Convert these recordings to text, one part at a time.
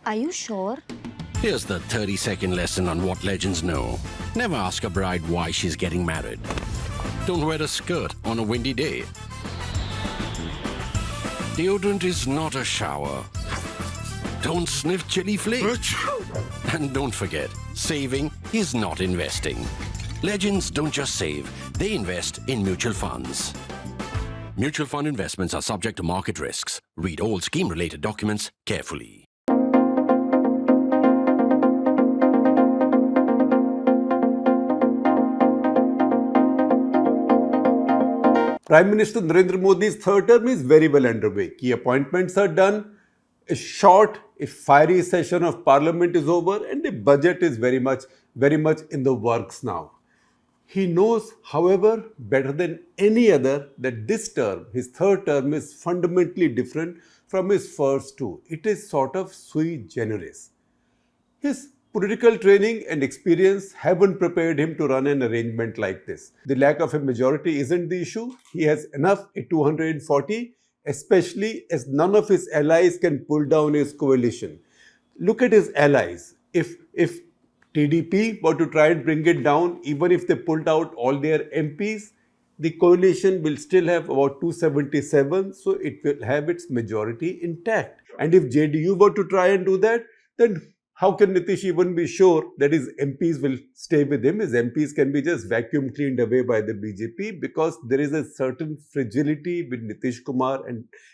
Are you sure? Here's the 30-second lesson on what legends know. Never ask a bride why she's getting married. Don't wear a skirt on a windy day. Deodorant is not a shower. Don't sniff chili flakes. And don't forget, saving is not investing. Legends don't just save, they invest in mutual funds. Mutual fund investments are subject to market risks. Read all scheme-related documents carefully. Prime Minister Narendra Modi's third term is very well underway. Key appointments are done. A short, a fiery session of Parliament is over, and the budget is very much in the works now. He knows, however, better than any other that this term, his third term, is fundamentally different from his first two. It is sort of sui generis. His political training and experience haven't prepared him to run an arrangement like this. The lack of a majority isn't the issue. He has enough at 240, especially as none of his allies can pull down his coalition. Look at his allies. If TDP were to try and bring it down, even if they pulled out all their MPs, the coalition will still have about 277, so it will have its majority intact. And if JDU were to try and do that, then how can Nitish even be sure that his MPs will stay with him? His MPs can be just vacuum cleaned away by the BJP because there is a certain fragility with Nitish Kumar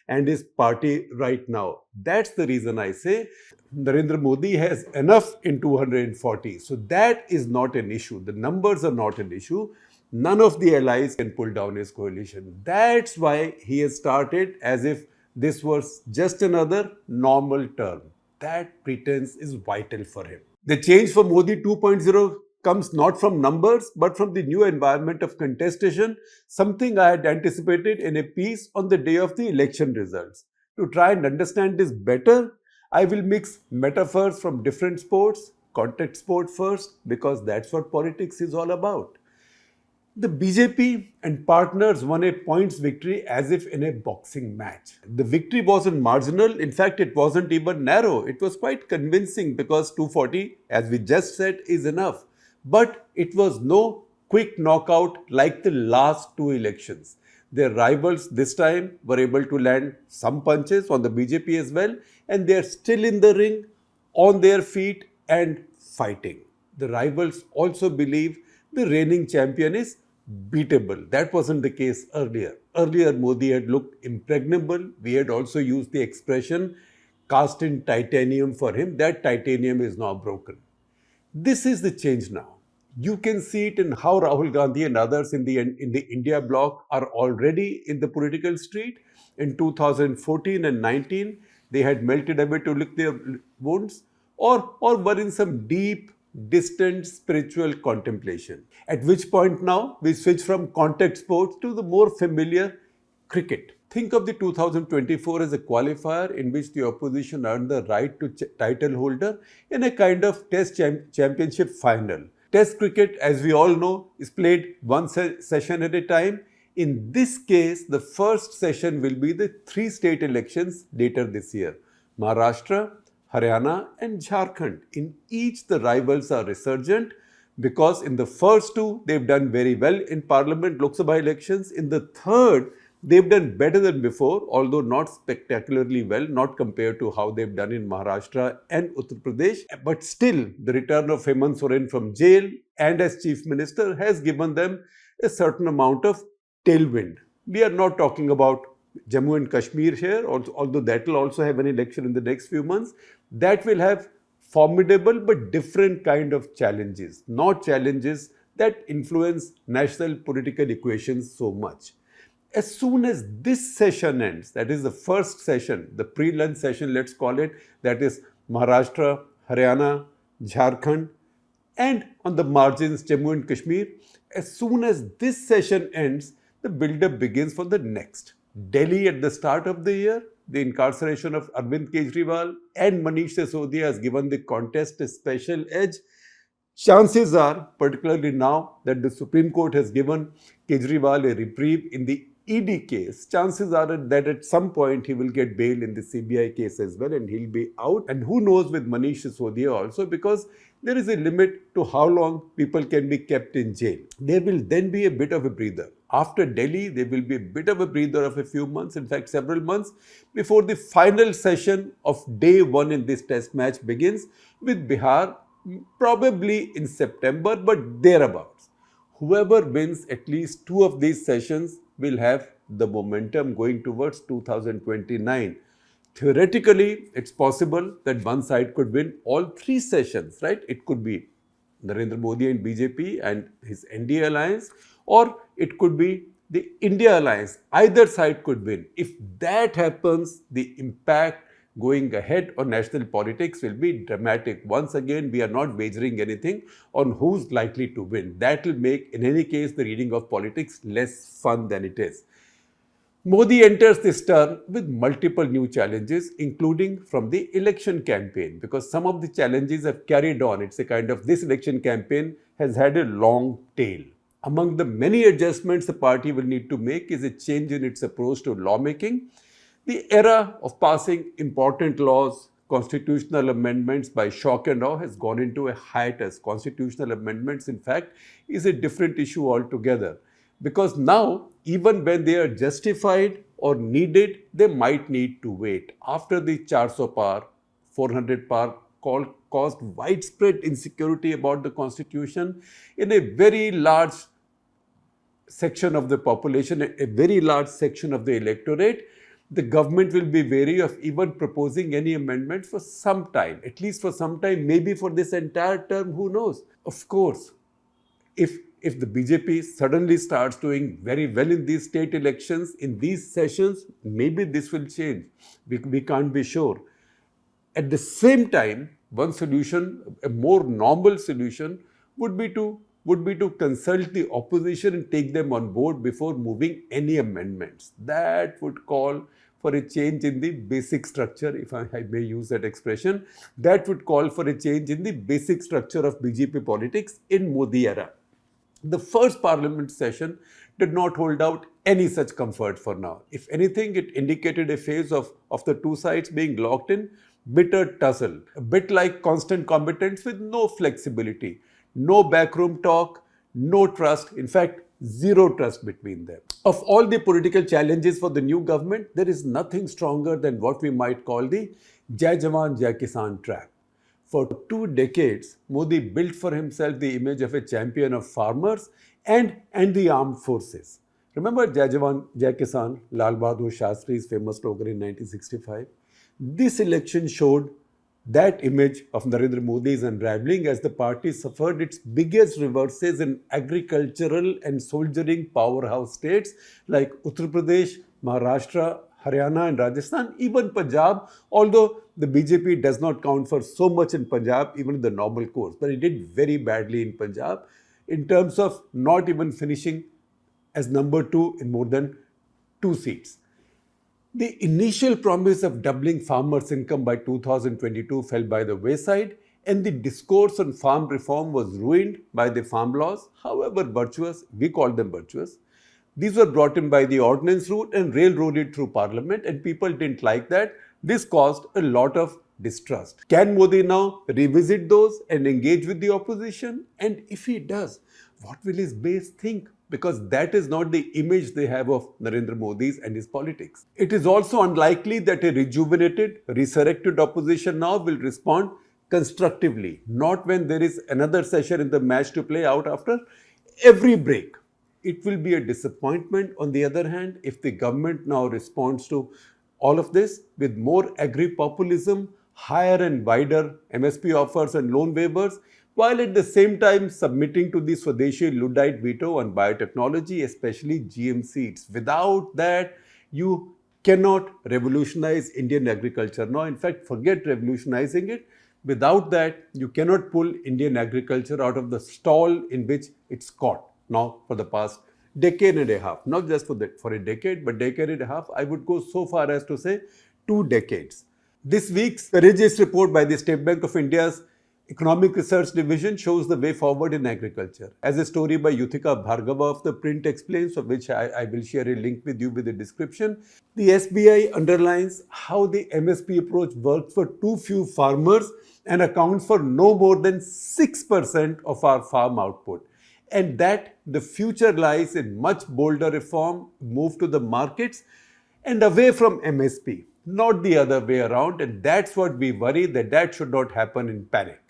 and his party right now. That's the reason I say Narendra Modi has enough in 240. So that is not an issue. The numbers are not an issue. None of the allies can pull down his coalition. That's why he has started as if this was just another normal term. That pretense is vital for him. The change for Modi 2.0 comes not from numbers but from the new environment of contestation, something I had anticipated in a piece on the day of the election results. To try and understand this better, I will mix metaphors from different sports, contact sport first, because that's what politics is all about. The BJP and partners won a points victory as if in a boxing match. The victory wasn't marginal. In fact, it wasn't even narrow. It was quite convincing because 240, as we just said, is enough. But it was no quick knockout like the last two elections. Their rivals this time were able to land some punches on the BJP as well, and they are still in the ring, on their feet, and fighting. The rivals also believe the reigning champion is beatable. That wasn't the case earlier. Earlier, Modi had looked impregnable. We had also used the expression cast in titanium for him. That titanium is now broken. This is the change now. You can see it in how Rahul Gandhi and others in the India bloc are already in the political street. In 2014 and 19, they had melted away to lick their wounds or were in some deep, distant spiritual contemplation. At which point now we switch from contact sports to the more familiar cricket. Think of the 2024 as a qualifier in which the opposition earned the right to title holder in a kind of test championship final. Test cricket, as we all know, is played one session at a time. In this case, the first session will be the three state elections later this year: Maharashtra, Haryana and Jharkhand. In each, the rivals are resurgent because in the first two, they've done very well in Parliament, Lok Sabha elections. In the third, they've done better than before, although not spectacularly well, not compared to how they've done in Maharashtra and Uttar Pradesh. But still, the return of Hemant Soren from jail and as Chief Minister has given them a certain amount of tailwind. We are not talking about Jammu and Kashmir here, although that will also have an election in the next few months. That will have formidable but different kind of challenges, not challenges that influence national political equations so much. As soon as this session ends, that is the first session, the pre-lunch session, let's call it, that is Maharashtra, Haryana, Jharkhand, and on the margins, Jammu and Kashmir, as soon as this session ends, the build-up begins for the next. Delhi at the start of the year, the incarceration of Arvind Kejriwal and Manish Sisodia has given the contest a special edge. Chances are, particularly now that the Supreme Court has given Kejriwal a reprieve in the ED case, chances are that at some point he will get bail in the CBI case as well and he'll be out. And who knows with Manish Sisodia also, because there is a limit to how long people can be kept in jail. There will then be a bit of a breather. After Delhi, there will be a bit of a breather of a few months, in fact several months, before the final session of day one in this test match begins with Bihar, probably in September, but thereabouts. Whoever wins at least two of these sessions will have the momentum going towards 2029. Theoretically, it's possible that one side could win all three sessions, right? It could be Narendra Modi and BJP and his NDA alliance, or it could be the India alliance. Either side could win. If that happens, the impact going ahead on national politics will be dramatic. Once again, we are not wagering anything on who's likely to win. That will make, in any case, the reading of politics less fun than it is. Modi enters this term with multiple new challenges, including from the election campaign, because some of the challenges have carried on. It's a kind of, this election campaign has had a long tail. Among the many adjustments the party will need to make is a change in its approach to lawmaking. The era of passing important laws, constitutional amendments by shock and awe has gone into a hiatus. Constitutional amendments, in fact, is a different issue altogether. Because now, even when they are justified or needed, they might need to wait. After the 400 par, 400 par caused widespread insecurity about the constitution in a very large section of the population, a very large section of the electorate, the government will be wary of even proposing any amendments for some time, at least for some time, maybe for this entire term, who knows. Of course, if the BJP suddenly starts doing very well in these state elections, in these sessions, maybe this will change. We can't be sure. At the same time, one solution, a more normal solution, would be to consult the opposition and take them on board before moving any amendments. That would call for a change in the basic structure, if I may use that expression. That would call for a change in the basic structure of BJP politics in Modi era. The first parliament session did not hold out any such comfort for now. If anything, it indicated a phase of the two sides being locked in bitter tussle, a bit like constant combatants with no flexibility, no backroom talk, no trust, in fact, zero trust between them. Of all the political challenges for the new government, there is nothing stronger than what we might call the Jaan J Kissan trap. For 2 decades, Modi built for himself the image of a champion of farmers and the armed forces. Remember Jawan J Kissan, Lal Bahadur Shastri's famous slogan in 1965? This election showed that image of Narendra Modi is unraveling as the party suffered its biggest reverses in agricultural and soldiering powerhouse states like Uttar Pradesh, Maharashtra, Haryana and Rajasthan, even Punjab, although the BJP does not count for so much in Punjab, even in the normal course. But it did very badly in Punjab in terms of not even finishing as number 2 in more than 2 seats. The initial promise of doubling farmers' income by 2022 fell by the wayside, and the discourse on farm reform was ruined by the farm laws, however virtuous, we call them virtuous. These were brought in by the ordnance route and railroaded through parliament, and people didn't like that. This caused a lot of distrust. Can Modi now revisit those and engage with the opposition? And if he does, what will his base think? Because that is not the image they have of Narendra Modi's and his politics. It is also unlikely that a rejuvenated, resurrected opposition now will respond constructively, not when there is another session in the match to play out after every break. It will be a disappointment, on the other hand, if the government now responds to all of this with more agri-populism, higher and wider MSP offers and loan waivers, while at the same time submitting to the Swadeshi Luddite veto on biotechnology, especially GM seeds. Without that, you cannot revolutionize Indian agriculture. Now, in fact, forget revolutionizing it. Without that, you cannot pull Indian agriculture out of the stall in which it's caught now for the past decade and a half. Not just for a decade, but decade and a half. I would go so far as to say 2 decades. This week's courageous report by the State Bank of India's Economic Research Division shows the way forward in agriculture. As a story by Yuthika Bhargava of ThePrint explains, of which I will share a link with you with the description, the SBI underlines how the MSP approach works for too few farmers and accounts for no more than 6% of our farm output. And that the future lies in much bolder reform, move to the markets and away from MSP, not the other way around. And that's what we worry that should not happen in panic.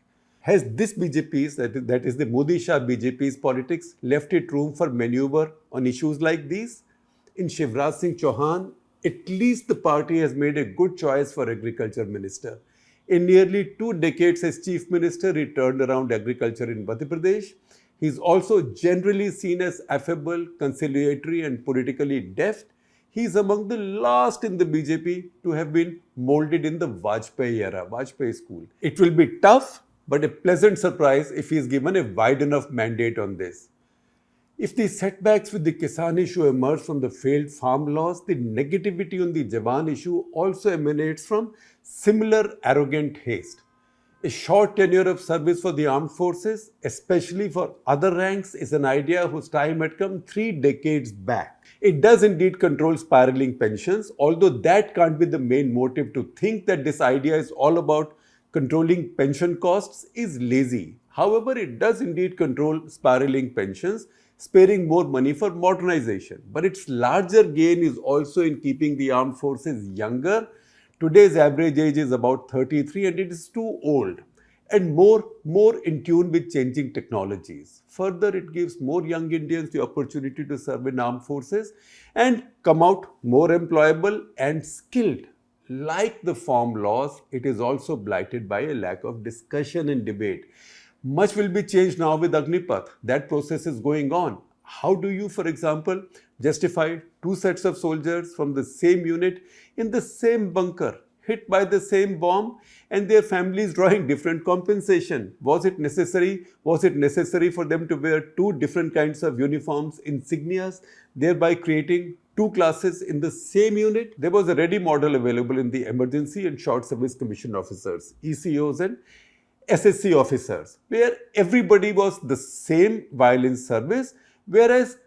Has this BJP's, that is the Modi Shah BJP's politics, left it room for maneuver on issues like these? In Shivraj Singh Chauhan, at least the party has made a good choice for agriculture minister. In nearly 2 decades as chief minister, he turned around agriculture in Madhya Pradesh. He is also generally seen as affable, conciliatory and politically deft. He is among the last in the BJP to have been molded in the Vajpayee era, Vajpayee school. It will be tough, but a pleasant surprise if he is given a wide enough mandate on this. If the setbacks with the Kisan issue emerge from the failed farm laws, the negativity on the Jawan issue also emanates from similar arrogant haste. A short tenure of service for the armed forces, especially for other ranks, is an idea whose time had come 3 decades back. It does indeed control spiraling pensions, although that can't be the main motive. To think that this idea is all about controlling pension costs is lazy. However, it does indeed control spiraling pensions, sparing more money for modernization. But its larger gain is also in keeping the armed forces younger. Today's average age is about 33 and it is too old and more in tune with changing technologies. Further, it gives more young Indians the opportunity to serve in armed forces and come out more employable and skilled. Like the farm laws, it is also blighted by a lack of discussion and debate. Much will be changed now with Agnipath. That process is going on. How do you, for example, justify 2 sets of soldiers from the same unit in the same bunker, hit by the same bomb, and their families drawing different compensation? Was it necessary for them to wear 2 different kinds of uniforms, insignias, thereby creating 2 classes in the same unit? There was a ready model available in the Emergency and Short Service Commission officers, ECOs and SSC officers, where everybody was the same while in service, whereas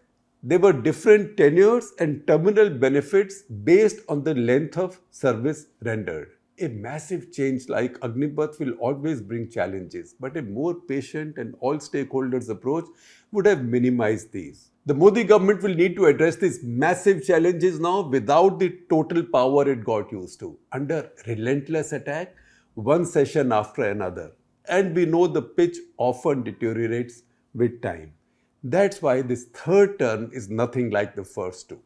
there were different tenures and terminal benefits based on the length of service rendered. A massive change like Agnipath will always bring challenges, but a more patient and all stakeholders approach would have minimized these. The Modi government will need to address these massive challenges now without the total power it got used to, under relentless attack, one session after another. And we know the pitch often deteriorates with time. That's why this third term is nothing like the first 2.